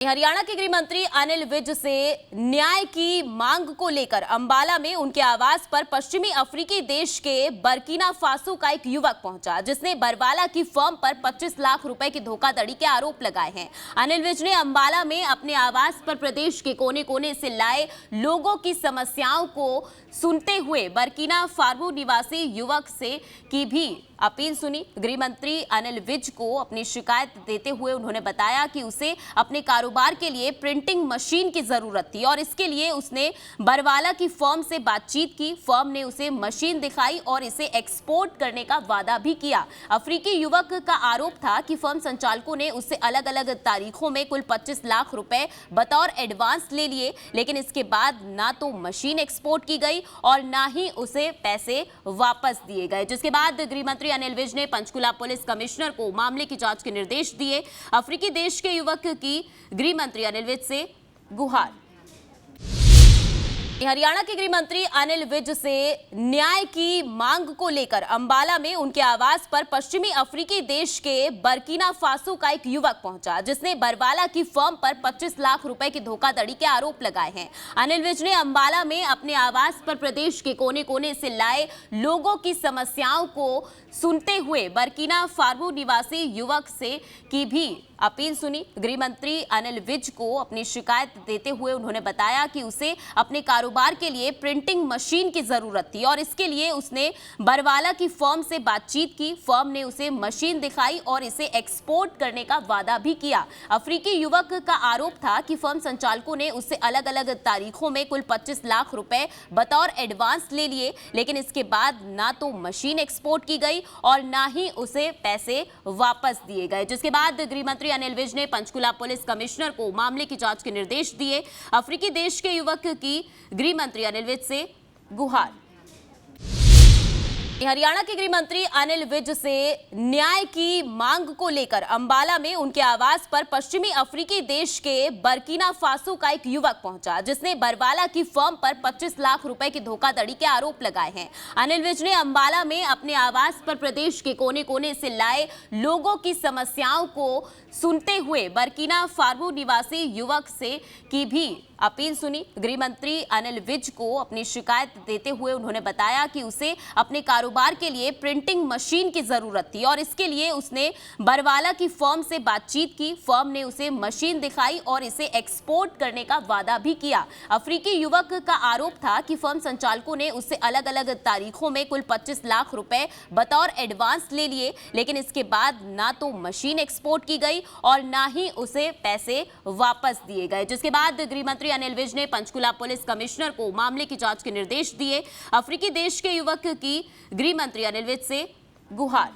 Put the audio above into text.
हरियाणा के गृह मंत्री अनिल विज से न्याय की मांग को लेकर अंबाला में उनके आवास पर पश्चिमी अफ्रीकी देश के बर्किना फासो का एक युवक पहुंचा, जिसने बरवाला की फर्म पर 25 लाख रुपए की धोखाधड़ी के आरोप लगाए हैं। अनिल विज ने अंबाला में अपने आवास पर प्रदेश के कोने कोने से लाए लोगों की समस्याओं को सुनते हुए बर्किना फासो निवासी युवक से की भी अपील सुनी। गृह मंत्री अनिल विज को अपनी शिकायत देते हुए उन्होंने बताया कि उसे अपने कारोबार के लिए प्रिंटिंग मशीन की जरूरत थी और इसके लिए उसने बरवाला की फर्म से बातचीत की। फर्म ने उसे मशीन दिखाई और इसे एक्सपोर्ट करने का वादा भी किया। अफ्रीकी युवक का आरोप था कि फर्म संचालकों ने उससे अलग अलग तारीखों में कुल 25 लाख रुपए बतौर एडवांस ले लिए, लेकिन इसके बाद ना तो मशीन एक्सपोर्ट की गई और ना ही उसे पैसे वापस दिए गए, जिसके बाद गृह मंत्री अनिल विज ने पंचकुला पुलिस कमिश्नर को मामले की जांच के निर्देश दिए। अफ्रीकी देश के युवक की गृह मंत्री अनिल विज से गुहार। हरियाणा के गृह मंत्री अनिल विज से न्याय की मांग को लेकर अंबाला में उनके आवास पर पश्चिमी अफ्रीकी देश के बर्किना फासो का एक युवक पहुंचा, जिसने बरवाला की फर्म पर 25 लाख रुपए की धोखाधड़ी के आरोप लगाए हैं। अनिल विज ने अंबाला में अपने आवास पर प्रदेश के कोने कोने से लाए लोगों की समस्याओं को सुनते हुए बर्किना फासो निवासी युवक से की भी अपील सुनी। गृह मंत्री अनिल विज को अपनी शिकायत देते हुए उन्होंने बताया कि उसे अपने कारोबार के लिए प्रिंटिंग मशीन की जरूरत थी और इसके लिए उसने बरवाला की फर्म से बातचीत की। फर्म ने उसे मशीन दिखाई और इसे एक्सपोर्ट करने का वादा भी किया। अफ्रीकी युवक का आरोप था कि फर्म संचालकों ने उससे अलग अलग तारीखों में कुल 25 लाख रुपए बतौर एडवांस ले लिए, लेकिन इसके बाद ना तो मशीन एक्सपोर्ट की गई और ना ही उसे पैसे वापस दिए गए, जिसके बाद गृह मंत्री अनिल विज ने पंचकुला पुलिस कमिश्नर को मामले की जांच के निर्देश दिए। अफ्रीकी देश के युवक की गृह मंत्री अनिल विज से गुहार। हरियाणा के गृह मंत्री अनिल विज से न्याय की मांग को लेकर अंबाला में उनके आवास पर पश्चिमी अफ्रीकी देश के बर्किना फासो का एक युवक पहुंचा, जिसने बरवाला की फर्म पर 25 लाख रुपए की धोखाधड़ी के आरोप लगाए हैं। अनिल विज ने अंबाला में अपने आवास पर प्रदेश के कोने कोने से लाए लोगों की समस्याओं को सुनते हुए बर्किना फासो निवासी युवक से की भी अपील सुनी। गृह मंत्री अनिल विज को अपनी शिकायत देते हुए उन्होंने बताया कि उसे अपने कारोबार के लिए प्रिंटिंग मशीन की जरूरत थी और इसके लिए उसने बरवाला की फर्म से बातचीत की। फर्म ने उसे मशीन दिखाई और इसे एक्सपोर्ट करने का वादा भी किया। अफ्रीकी युवक का आरोप था कि फर्म संचालकों ने उससे अलग अलग तारीखों में कुल 25 लाख रुपए बतौर एडवांस ले लिए, लेकिन इसके बाद ना तो मशीन एक्सपोर्ट की गई और ना ही उसे पैसे वापस दिए गए, जिसके बाद गृह मंत्री अनिल विज ने पंचकुला पुलिस कमिश्नर को मामले की जांच के निर्देश दिए। अफ्रीकी देश के युवक की गृह मंत्री अनिल विज से गुहार।